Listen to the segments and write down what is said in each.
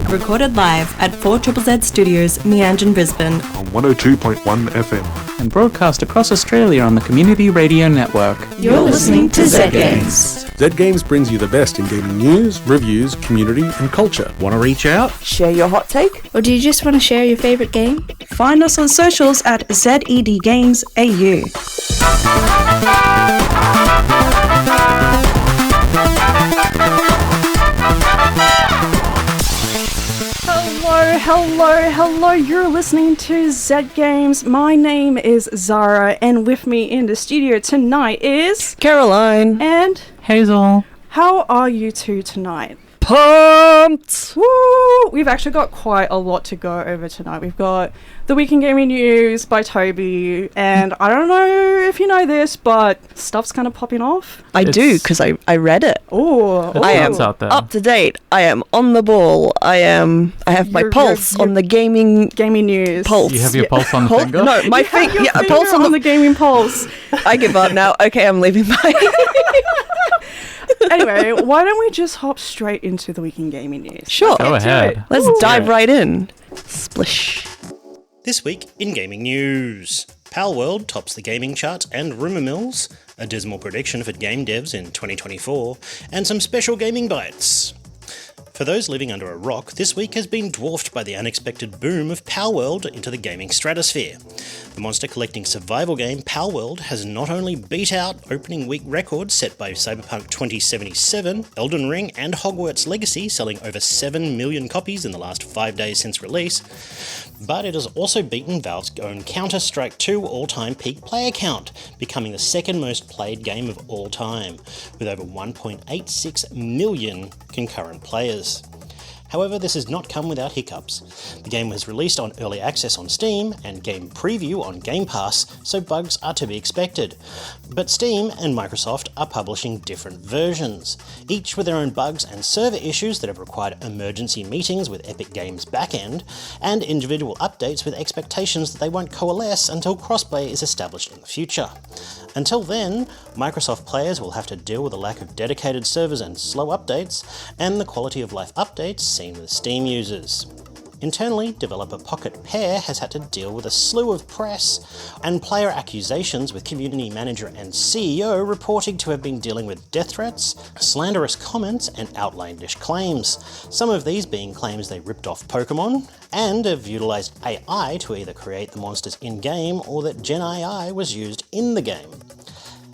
Apologue recorded live at 4ZZZ Studios, Neon Brisbane on 102.1 FM and broadcast across Australia on the Community Radio Network. You're listening to ZedGames. ZedGames brings you the best in gaming news, reviews, community and culture. Want to reach out? Share your hot take? Or do you just want to share your favourite game? Find us on socials at ZedGamesAU. Hello, you're listening to ZedGames. My name is Zahra, and with me in the studio tonight is... Caroline. And... Hazel. How are you two tonight? Pumped! Woo! We've actually got quite a lot to go over tonight. We've got the Week in Gaming News by Toby, and I don't know if you know this, but stuff's kind of popping off. I do, because I read it. Oh, I am out there. up to date. I am on the ball. I have my pulse on the gaming news. Pulse. You have your pulse on the finger? No, my finger. Yeah, a pulse on the gaming pulse. I give up now. Okay, I'm leaving my... Anyway, why don't we just hop straight into the Week in Gaming News? Sure. Go ahead. Let's dive right in. Splish. This week in gaming news, Palworld tops the gaming charts and rumour mills, a dismal prediction for game devs in 2024, and some special gaming bites. For those living under a rock, this week has been dwarfed by the unexpected boom of Palworld into the gaming stratosphere. The monster collecting survival game Palworld has not only beat out opening week records set by Cyberpunk 2077, Elden Ring and Hogwarts Legacy selling over 7 million copies in the last 5 days since release, but it has also beaten Valve's own Counter-Strike 2 all-time peak player count, becoming the second most played game of all time, with over 1.86 million concurrent players. However, this has not come without hiccups. The game was released on early access on Steam and game preview on Game Pass, so bugs are to be expected. But Steam and Microsoft are publishing different versions, each with their own bugs and server issues that have required emergency meetings with Epic Games' backend, and individual updates with expectations that they won't coalesce until crossplay is established in the future. Until then, Microsoft players will have to deal with a lack of dedicated servers and slow updates, and the quality of life updates seen with Steam users. Internally, developer Pocket Pair has had to deal with a slew of press and player accusations, with community manager and CEO reporting to have been dealing with death threats, slanderous comments and outlandish claims, some of these being claims they ripped off Pokemon, and have utilised AI to either create the monsters in-game or that Gen AI was used in the game.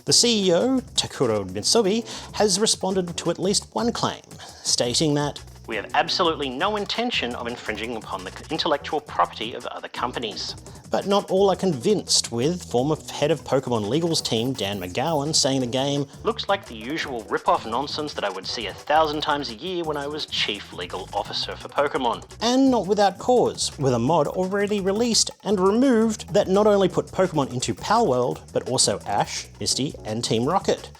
The CEO, Takuro Mitsubi, has responded to at least one claim, stating that "We have absolutely no intention of infringing upon the intellectual property of other companies." But not all are convinced, with former head of Pokemon Legals team Dan McGowan saying the game looks like the usual rip-off nonsense that I would see 1,000 times a year when I was chief legal officer for Pokemon. And not without cause, with a mod already released and removed that not only put Pokemon into Palworld, but also Ash, Misty and Team Rocket.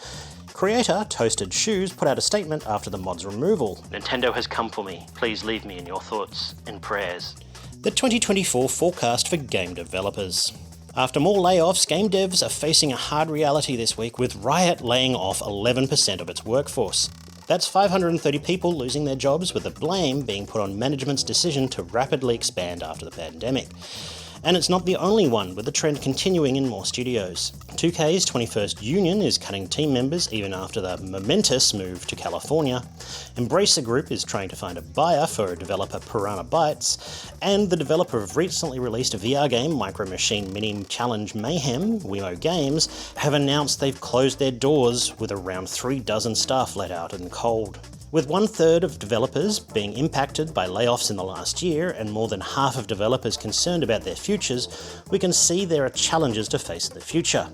Creator Toasted Shoes put out a statement after the mod's removal. "Nintendo has come for me. Please leave me in your thoughts and prayers." The 2024 forecast for game developers. After more layoffs, game devs are facing a hard reality this week, with Riot laying off 11% of its workforce. That's 530 people losing their jobs, with the blame being put on management's decision to rapidly expand after the pandemic. And it's not the only one, with the trend continuing in more studios. 2K's 21st Union is cutting team members even after the momentous move to California. Embracer Group is trying to find a buyer for developer Piranha Bytes, and the developer of recently released VR game Micro Machine Mini Challenge Mayhem, Wemo Games, have announced they've closed their doors, with around 3 dozen staff let out in the cold. With 1/3 of developers being impacted by layoffs in the last year, and more than half of developers concerned about their futures, we can see there are challenges to face in the future.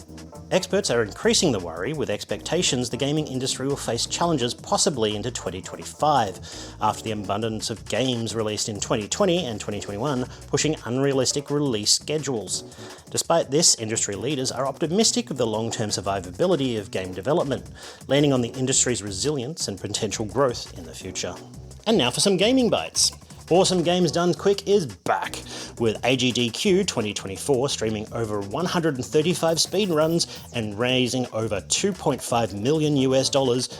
Experts are increasing the worry, with expectations the gaming industry will face challenges possibly into 2025, after the abundance of games released in 2020 and 2021 pushing unrealistic release schedules. Despite this, industry leaders are optimistic of the long-term survivability of game development, leaning on the industry's resilience and potential growth in the future. And now for some gaming bites. Awesome Games Done Quick is back, with AGDQ 2024 streaming over 135 speedruns and raising over $2.5 million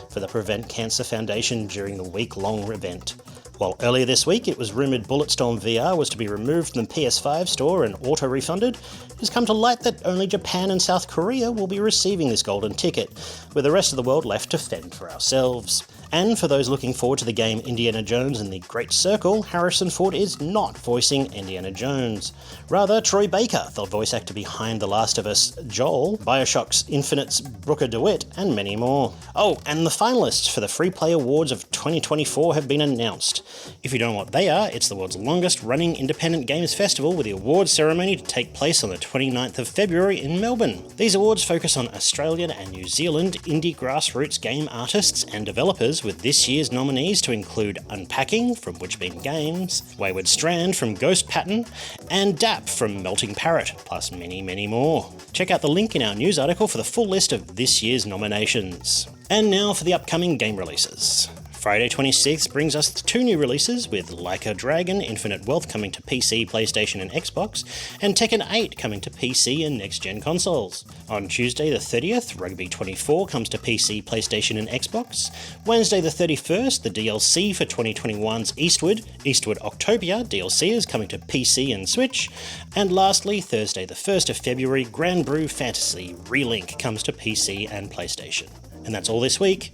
for the Prevent Cancer Foundation during the week-long event. While earlier this week it was rumoured Bulletstorm VR was to be removed from the PS5 store and auto-refunded, it has come to light that only Japan and South Korea will be receiving this golden ticket, with the rest of the world left to fend for ourselves. And for those looking forward to the game Indiana Jones and the Great Circle, Harrison Ford is not voicing Indiana Jones. Rather, Troy Baker, the voice actor behind The Last of Us Joel, Bioshock's Infinite's Brooker DeWitt, and many more. Oh, and the finalists for the Free Play Awards of 2024 have been announced. If you don't know what they are, it's the world's longest running independent games festival, with the awards ceremony to take place on the 29th of February in Melbourne. These awards focus on Australian and New Zealand indie grassroots game artists and developers, with this year's nominees to include Unpacking from Witchbeam Games, Wayward Strand from Ghost Pattern, and DAP from Melting Parrot, plus many, many more. Check out the link in our news article for the full list of this year's nominations. And now for the upcoming game releases. Friday 26th brings us 2 new releases, with Like a Dragon Infinite Wealth coming to PC, PlayStation and Xbox, and Tekken 8 coming to PC and next-gen consoles. On Tuesday the 30th, Rugby 24 comes to PC, PlayStation and Xbox. Wednesday the 31st, the DLC for 2021's Eastward Octopia DLC is coming to PC and Switch. And lastly, Thursday the 1st of February, Grand Brew Fantasy Relink comes to PC and PlayStation. And that's all this week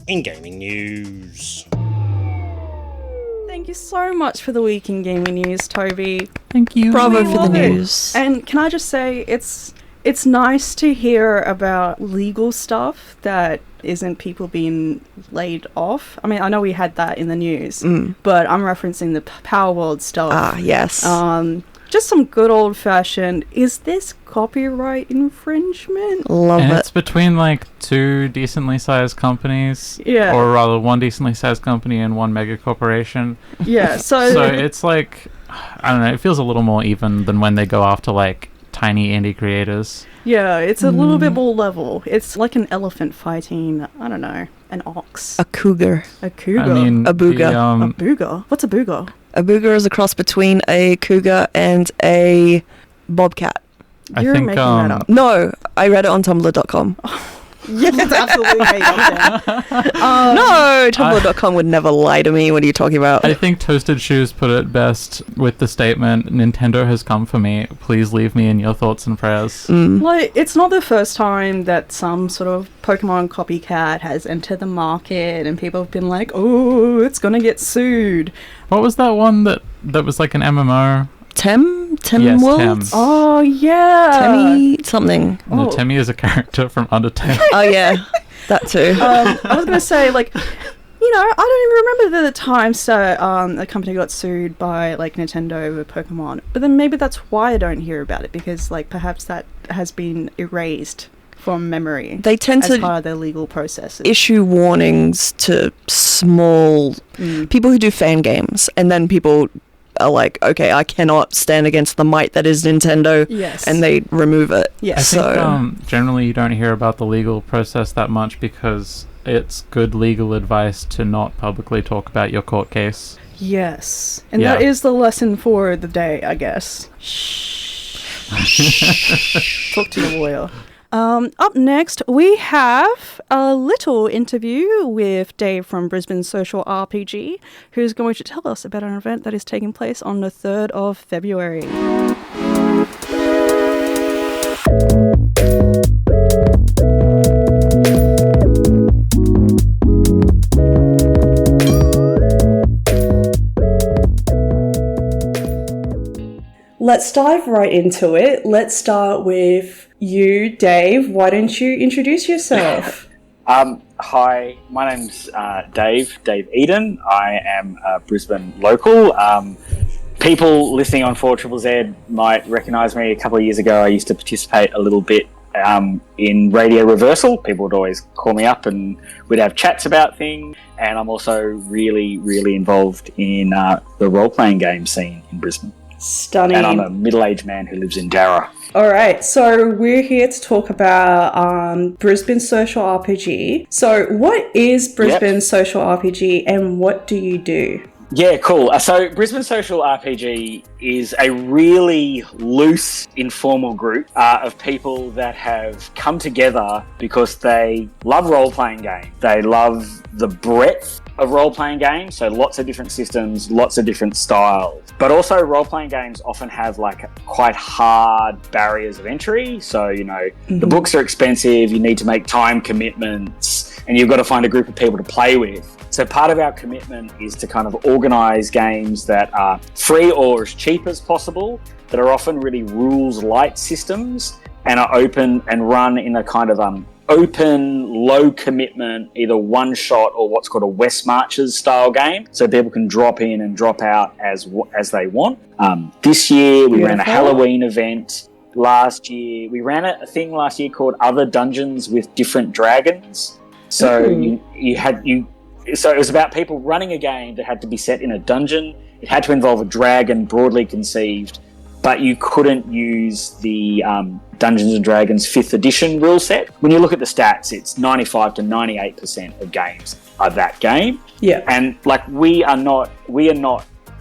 in Gaming News. Thank you so much for the week in Gaming News, Toby. Thank you. Bravo We for the love it. news. And can I just say, it's nice to hear about legal stuff that isn't people being laid off. I mean, I know we had that in the news, but I'm referencing the Power World stuff. Ah, yes. Just some good old-fashioned, is this copyright infringement? Love And it. it's between like 2 decently sized companies, Yeah. or rather 1 decently sized company and 1 mega corporation. Yeah, So it's like, I don't know, it feels a little more even than when they go after like tiny indie creators. yeah, it's a little bit more level. It's like an elephant fighting, I don't know, an ox. A cougar. A cougar. I mean, A booger. A booger? What's a booger? A booger is a cross between a cougar and a bobcat. You're I think making that up. No, I read it on tumblr.com. Yes, it's absolutely made up then. No, tumblr.com would never lie to me. What are you talking about? I think Toasted Shoes put it best with the statement, "Nintendo has come for me. Please leave me in your thoughts and prayers." Like, it's not the first time that some sort of Pokemon copycat has entered the market and people have been like, oh, it's gonna get sued. What was that one that was like an MMO? Tem Yes, World? Tem. Oh, yeah. Temmie something. No, Oh. Temmie is a character from Undertale. Oh, yeah. That too. I was gonna say, like, you know, I don't even remember the times that a company got sued by, like, Nintendo over Pokemon. But then maybe that's why I don't hear about it, because, like, perhaps that has been erased from memory. They tend as to part of their legal processes. issue warnings to small people who do fan games, and then people are like, okay, I cannot stand against the might that is Nintendo, Yes. and they remove it. Yes. I think So generally you don't hear about the legal process that much because it's good legal advice to not publicly talk about your court case. Yes. And Yeah. that is the lesson for the day, I guess. Talk to your lawyer. Up next, we have a little interview with Dave from Brisbane Social RPG, who's going to tell us about an event that is taking place on the 3rd of February. Let's dive right into it. Let's start with you, Dave. Why don't you introduce yourself? Hi, my name's Dave Eden. I am a Brisbane local. People listening on 4ZZZ might recognise me. A couple of years ago, I used to participate a little bit in Radio Reversal. People would always call me up and we'd have chats about things. And I'm also really, really involved in the role-playing game scene in Brisbane. Stunning. And I'm a middle-aged man who lives in Zahra. All right, so we're here to talk about Brisbane Social RPG. So what is Brisbane Social RPG and what do you do? Yeah, cool. So Brisbane Social RPG is a really loose, informal group of people that have come together because they love role-playing games. They love the breadth of role-playing games, so lots of different systems, lots of different styles. But also role-playing games often have like quite hard barriers of entry. So, you know, the books are expensive, you need to make time commitments, and you've got to find a group of people to play with. So part of our commitment is to kind of organise games that are free or as cheap as possible, that are often really rules-light systems and are open and run in a kind of open, low commitment, either one shot or what's called a West Marches style game, so people can drop in and drop out as they want. This year we ran a Halloween event. Last year we ran a thing last year called Other Dungeons with Different Dragons. So so it was about people running a game that had to be set in a dungeon. It had to involve a dragon, broadly conceived, but you couldn't use the Dungeons & Dragons 5th edition rule set. When you look at the stats, it's 95 to 98% of games are that game. Yeah. And like we are not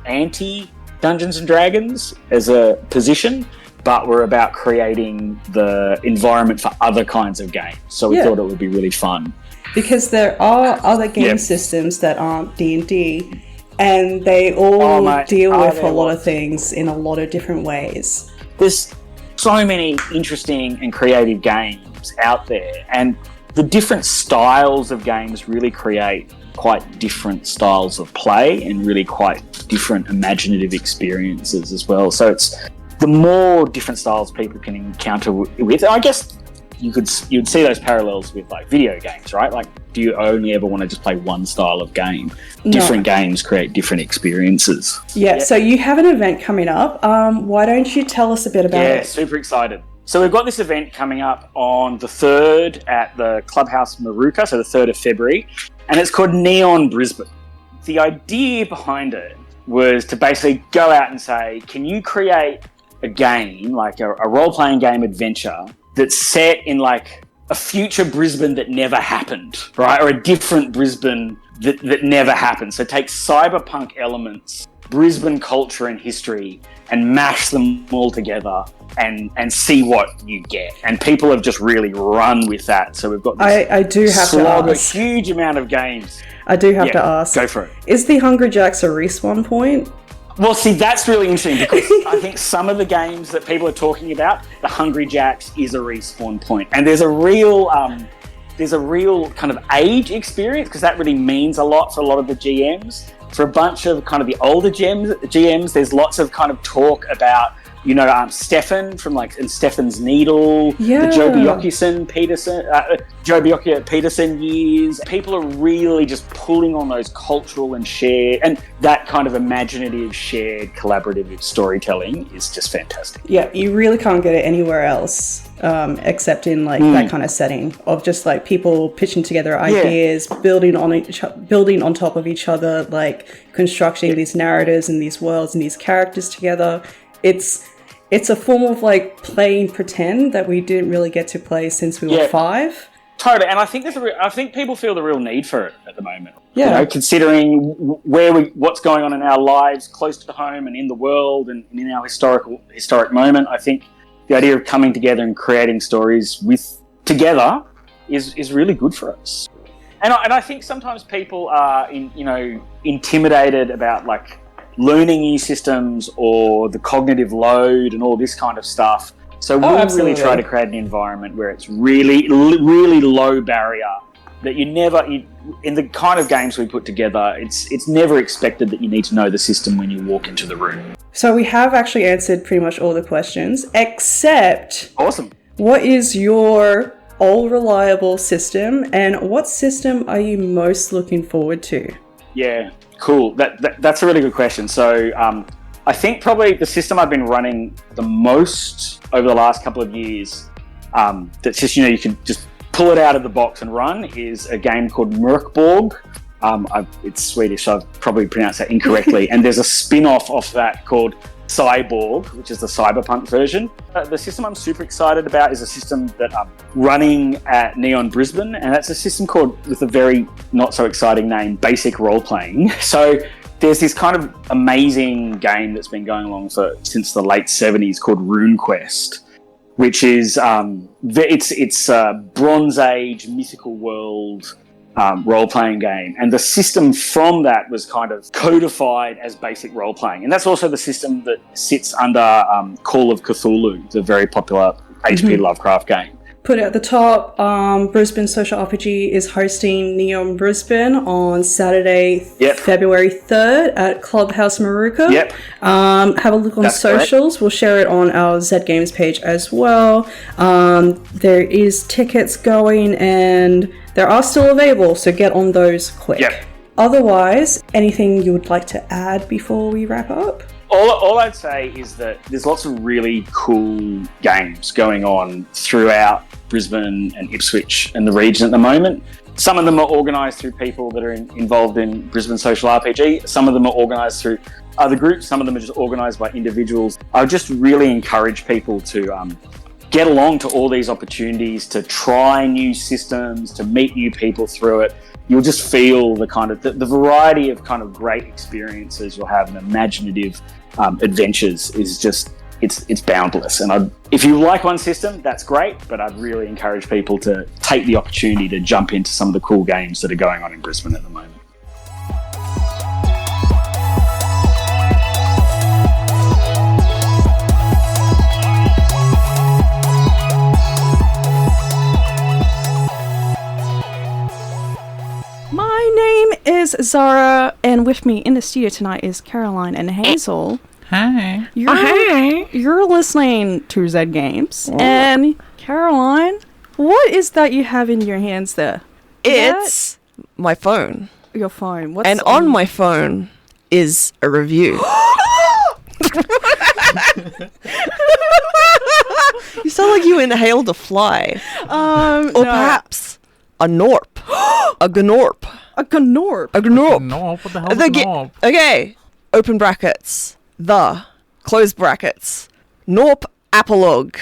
anti Dungeons & Dragons as a position, but we're about creating the environment for other kinds of games. So we thought it would be really fun. Because there are other game systems that aren't D&D, and they all deal with a lot of things in a lot of different ways. There's so many interesting and creative games out there, and the different styles of games really create quite different styles of play and really quite different imaginative experiences as well. So it's the more different styles people can encounter with, I guess you'd see those parallels with like video games, right? Like, do you only ever want to just play one style of game? Different games create different experiences. Yeah, so you have an event coming up. Why don't you tell us a bit about it? Yeah, super excited. So we've got this event coming up on the 3rd at the Clubhouse Maruka, so the 3rd of February, and it's called Neon Brisbane. The idea behind it was to basically go out and say, can you create a game, like a role-playing game adventure, that's set in like a future Brisbane that never happened, right? Or a different Brisbane that never happened. So take cyberpunk elements, Brisbane culture and history, and mash them all together and see what you get. And people have just really run with that. So we've got this I do have to ask. A huge amount of games. I do have to ask. Go for it. Is the Hungry Jacks a respawn point? Well, see, that's really interesting because I think some of the games that people are talking about, the Hungry Jacks is a respawn point, and there's a real kind of age experience because that really means a lot for a lot of the GMs. For a bunch of kind of the older GMs, there's lots of kind of talk about, you know, Stefan from like and Stefan's Needle, the Joe Bjorkia Peterson years. People are really just pulling on those cultural and shared, and that kind of imaginative, shared, collaborative storytelling is just fantastic. Yeah, you really can't get it anywhere else except in like that kind of setting of just like people pitching together ideas, building on top of each other, like constructing these narratives and these worlds and these characters together. It's a form of like playing pretend that we didn't really get to play since we were 5. Totally, and I think I think people feel the real need for it at the moment. Yeah, you know, considering what's going on in our lives, close to home and in the world, and in our historic moment. I think the idea of coming together and creating stories together is really good for us. And I think sometimes people are intimidated about like learning new systems or the cognitive load and all this kind of stuff. So we really try to create an environment where it's really, really low barrier that in the kind of games we put together, it's never expected that you need to know the system when you walk into the room. So we have actually answered pretty much all the questions, except what is your all reliable system and what system are you most looking forward to? Yeah. Cool. That's a really good question. So I think probably the system I've been running the most over the last couple of years that's just, you can just pull it out of the box and run is a game called Mörkborg. It's Swedish, so I've probably pronounced that incorrectly. And there's a spin-off of that called Cyborg, which is the cyberpunk version. The system I'm super excited about is a system that I'm running at Neon Brisbane, and that's a system called, with a very not so exciting name, Basic Role Playing. So there's this kind of amazing game that's been going along since the late 70s called RuneQuest, which is it's a Bronze Age mythical world role-playing game, and the system from that was kind of codified as basic role-playing, and that's also the system that sits under Call of Cthulhu, the very popular H.P. Lovecraft game. Put it at the top, Brisbane Social RPG is hosting Neon Brisbane on Saturday, February 3rd at Clubhouse Maruka. Have a look on socials. Correct. We'll share it on our ZedGames page as well. There is tickets going and they are still available, so get on those quick. Otherwise, anything you would like to add before we wrap up? All I'd say is that there's lots of really cool games going on throughout Brisbane and Ipswich and the region at the moment. Some of them are organised through people that are involved in Brisbane Social RPG. Some of them are organised through other groups. Some of them are just organised by individuals. I would just really encourage people to get along to all these opportunities, to try new systems, to meet new people through it. You'll just feel the kind of the variety of kind of great experiences you'll have and imaginative adventures is just it's boundless. And if you like one system, that's great, but I'd really encourage people to take the opportunity to jump into some of the cool games that are going on in Brisbane at the moment. My name is Zahra, and with me in the studio tonight is Caroline and Hazel. Hi. You're listening to ZedGames. And Caroline, what is that you have in your hands there? It's my phone. Your phone. And on my phone is a review. You sound like you inhaled a fly. Or perhaps a Gnorp. A Gnorp. A Gnorp. A Gnorp. Gnorp? What the hell is a Gnorp? Okay. Open brackets. Close brackets. Gnorp Apologue.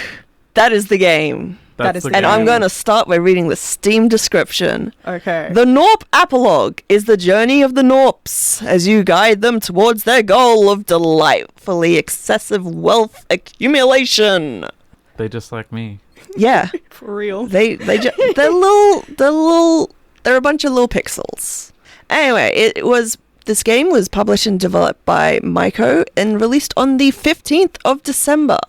That is the game. And I'm going to start by reading the Steam description. Okay. The Gnorp Apologue is the journey of the Gnorps as you guide them towards their goal of delightfully excessive wealth accumulation. They just like me. Yeah. For real. They're a bunch of little pixels. Anyway, this game was published and developed by Maiko and released on the 15th of December.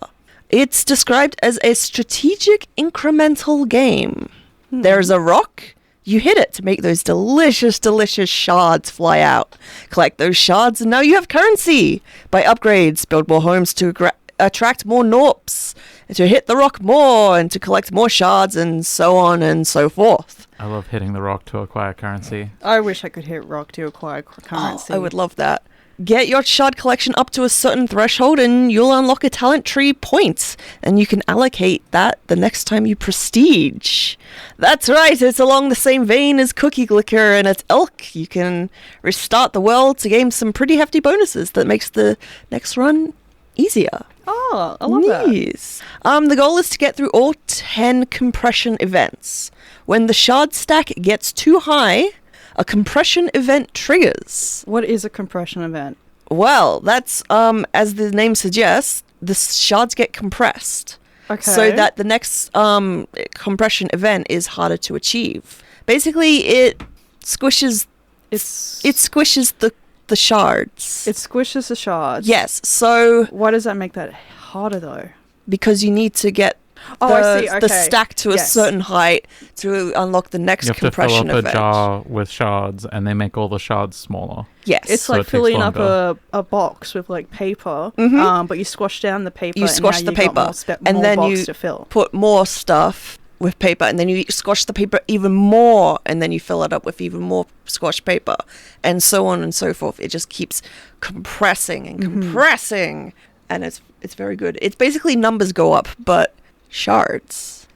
It's described as a strategic incremental game. There's a rock. You hit it to make those delicious, delicious shards fly out. Collect those shards and now you have currency. Buy upgrades, build more homes to attract more Gnorps, to hit the rock more and to collect more shards and so on and so forth. I love hitting the rock to acquire currency. I wish I could hit rock to acquire currency. I would love that. Get your shard collection up to a certain threshold and you'll unlock a talent tree point. And you can allocate that the next time you prestige. That's right, it's along the same vein as Cookie Glicker and its Elk. You can restart the world to gain some pretty hefty bonuses that makes the next run easier. Oh, I love that. Yes. The goal is to get through all 10 compression events. When the shard stack gets too high, a compression event triggers. What is a compression event? Well, that's, as the name suggests, the shards get compressed. Okay. So that the next compression event is harder to achieve. Basically, it squishes the shards. It squishes the shards. Yes, so... Why does that make that harder, though? Because you need to get the stack to a certain height to unlock the next compression event. You have to fill up a jar with shards, and they make all the shards smaller. Yes. It's like filling up a box with like paper, but you squash down the paper. You squash the paper, and then you put more stuff with paper, and then you squash the paper even more, and then you fill it up with even more squashed paper, and so on and so forth. It just keeps compressing and compressing, and it's very good. It's basically numbers go up, but shards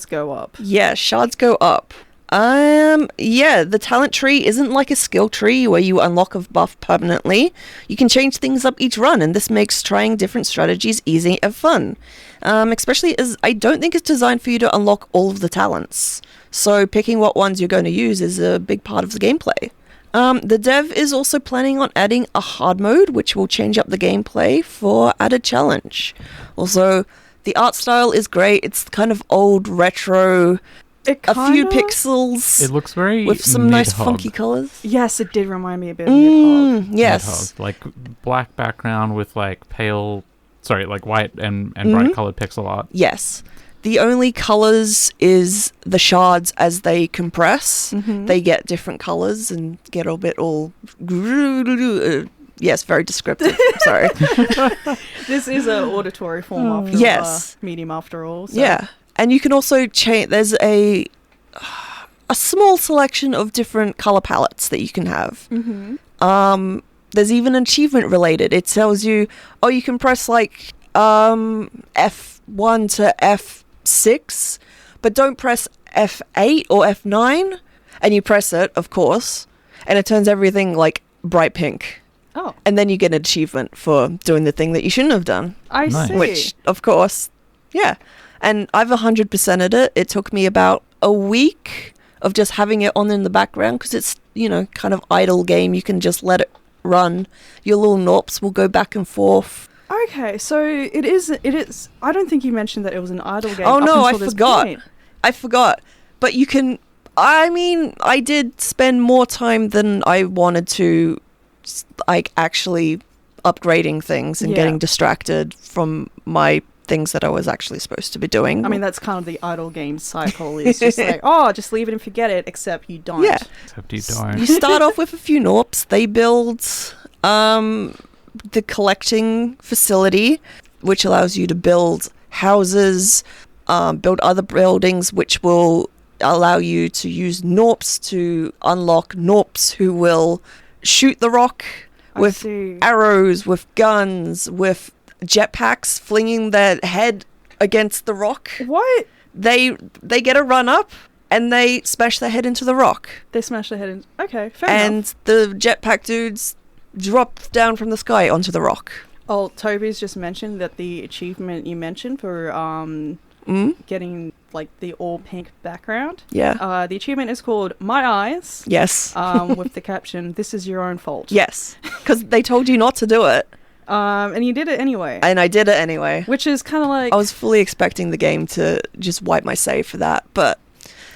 go up. Yeah, shards go up. The talent tree isn't like a skill tree where you unlock a buff permanently. You can change things up each run, and this makes trying different strategies easy and fun. Especially as I don't think it's designed for you to unlock all of the talents. So picking what ones you're going to use is a big part of the gameplay. The dev is also planning on adding a hard mode, which will change up the gameplay for added challenge. Also, the art style is great. It's kind of old retro a few pixels. It looks very with some nice Nidhogg. funky colors. Yes, it did remind me a bit of Nidhogg. Yes. Nidhogg, like black background with like white and bright colored pixel art. Yes. The only colors is the shards as they compress. They get different colors and get a bit all... Yes, very descriptive. Sorry. This is an auditory form after medium after all. So. Yeah. And you can also change... There's a small selection of different color palettes that you can have. There's even an achievement related. It tells you, you can press like F1 to F6, but don't press F8 or F9. And you press it, of course, and it turns everything like bright pink. Oh. And then you get an achievement for doing the thing that you shouldn't have done. I see. Which, of course, yeah. And I've 100%ed it. It took me about a week of just having it on in the background because it's, kind of idle game. You can just let it run. Your little Gnorps will go back and forth. Okay, so it is. I don't think you mentioned that it was an idle game. Oh, no, I forgot. I forgot. But you can... I did spend more time than I wanted to, like, actually upgrading things and getting distracted from my things that I was actually supposed to be doing. I mean, that's kind of the idle game cycle. It's just like, just leave it and forget it, except you don't. Yeah. Except you don't. You start off with a few Gnorps. They build the collecting facility, which allows you to build houses, build other buildings, which will allow you to use Gnorps to unlock Gnorps who will shoot the rock with arrows, with guns, with jetpacks flinging their head against the rock. What? They get a run up and they smash their head into the rock. They smash their head in. Okay, fair enough. And the jetpack dudes drop down from the sky onto the rock. Oh, Toby's just mentioned that the achievement you mentioned for getting like the all pink background. Yeah. The achievement is called My Eyes. Yes. With the caption, "This is your own fault." Yes. Because they told you not to do it. And you did it anyway. And I did it anyway. Which is kind of like... I was fully expecting the game to just wipe my save for that, but...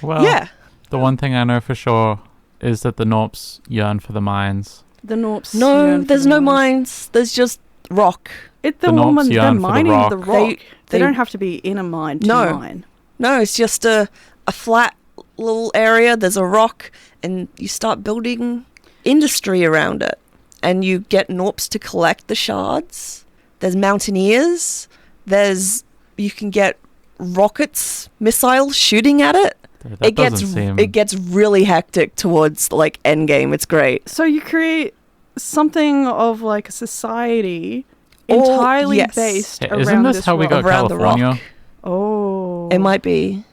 Well, yeah. The one thing I know for sure is that the Gnorps yearn for the mines. The Gnorps... No, there's no mines. There's just rock. They're Gnorps mining yearn for the rock. the rock. They don't have to be in a mine to mine. No, it's just a flat little area. There's a rock, and you start building industry around it. And you get Gnorps to collect the shards. There's mountaineers. You can get rockets, missiles shooting at it. It gets really hectic towards like endgame. It's great. So you create something of like a society entirely based around Isn't this how rock. we got around California? The rock. Oh, it might be.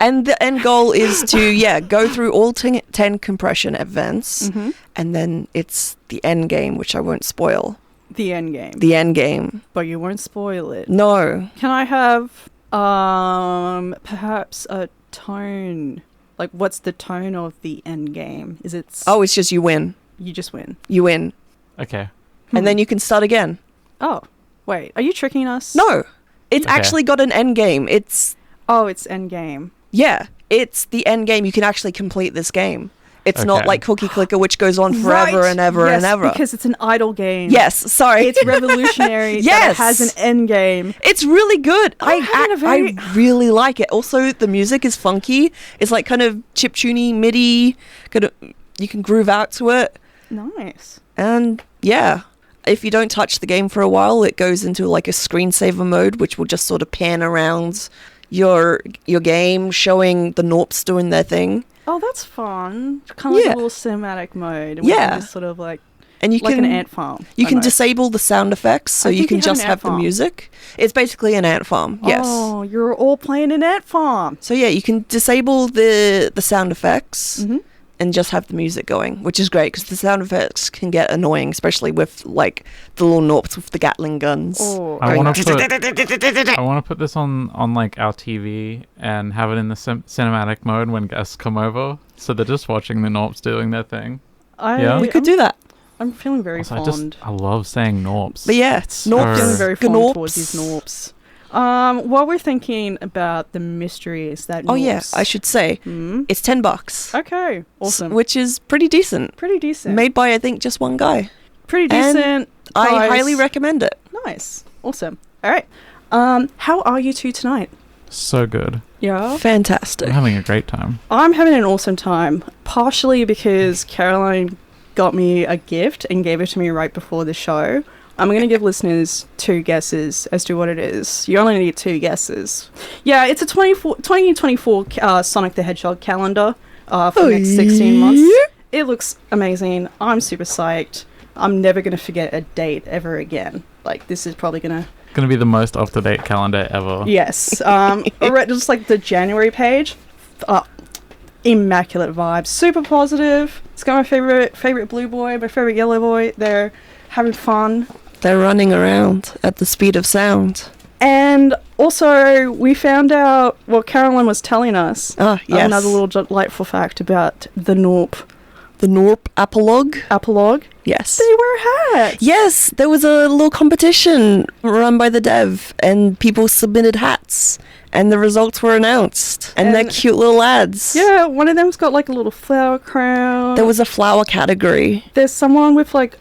And the end goal is to, go through all 10 compression events, and then it's the end game, which I won't spoil. The end game. The end game. But you won't spoil it. No. Can I have, perhaps a tone? Like, what's the tone of the end game? Is it... Oh, it's just you win. You just win. You win. Okay. And then you can start again. Oh, wait. Are you tricking us? No. It's actually got an end game. It's... Oh, it's end game. Yeah, it's the end game. You can actually complete this game. It's not like Cookie Clicker, which goes on forever and ever and ever. Because it's an idle game. Yes, sorry. It's revolutionary. Yes, it has an end game. It's really good. I really like it. Also, the music is funky. It's like kind of chiptune MIDI. You can groove out to it. Nice. And yeah, if you don't touch the game for a while, it goes into like a screensaver mode, which will just sort of pan around your game, showing the Gnorps doing their thing. Oh, that's fun. Kind of like a little cinematic mode. Just sort of like, and you like an ant farm. You can disable the sound effects, so you can just have the music. It's basically an ant farm, yes. Oh, you're all playing an ant farm. So yeah, you can disable the sound effects and just have the music going, which is great, because the sound effects can get annoying, especially with like the little Gnorps with the Gatling guns. Oh. I want to put this on like our TV and have it in the cinematic mode when guests come over, so they're just watching the Gnorps doing their thing. We could do that. I'm feeling very fond. I love saying Gnorps. But yeah, Gnorps. I'm feeling very fond towards these Gnorps. While we're thinking about the mysteries that Oh yeah, I should say it's $10. Okay, awesome. Which is pretty decent. Pretty decent. Made by I think just one guy. Pretty decent. I price. highly recommend it. Nice. Awesome. All right. How are you two tonight? So good. Yeah. Fantastic. I'm having a great time. I'm having an awesome time, partially because Caroline got me a gift and gave it to me right before the show. I'm going to give listeners 2 guesses as to what it is. You only need 2 guesses. Yeah, it's a 2024 Sonic the Hedgehog calendar for the next 16 months. It looks amazing. I'm super psyched. I'm never going to forget a date ever again. Like, this is probably going to Be the most up-to-date calendar ever. Yes. Just like the January page. Immaculate vibes. Super positive. It's got my favorite blue boy, my favorite yellow boy. They're having fun. They're running around at the speed of sound. And also, we found out what Caroline was telling us. Yes. Another little delightful fact about the Gnorp. The Gnorp Apologue. Apologue? Yes. They wear hats. Yes, there was a little competition run by the dev, and people submitted hats, and the results were announced. And they're cute little lads. Yeah, one of them's got like a little flower crown. There was a flower category. There's someone with like,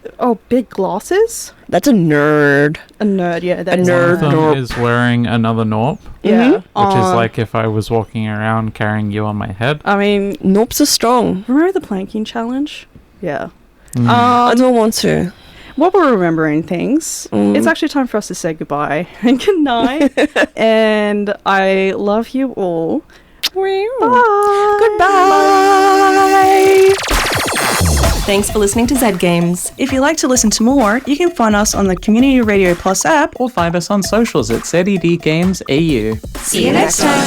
big glasses. That's a nerd. A nerd, yeah. A nerd. One of them is wearing another Gnorp. Yeah. Which is like if I was walking around carrying you on my head. I mean, Gnorps are strong. Remember the planking challenge? Yeah. I don't want to. While we're remembering things, it's actually time for us to say goodbye and good night. And I love you all. Bye. Goodbye. Thanks for listening to ZedGames. If you'd like to listen to more, you can find us on the Community Radio Plus app or find us on socials at ZedGames AU. See you next time.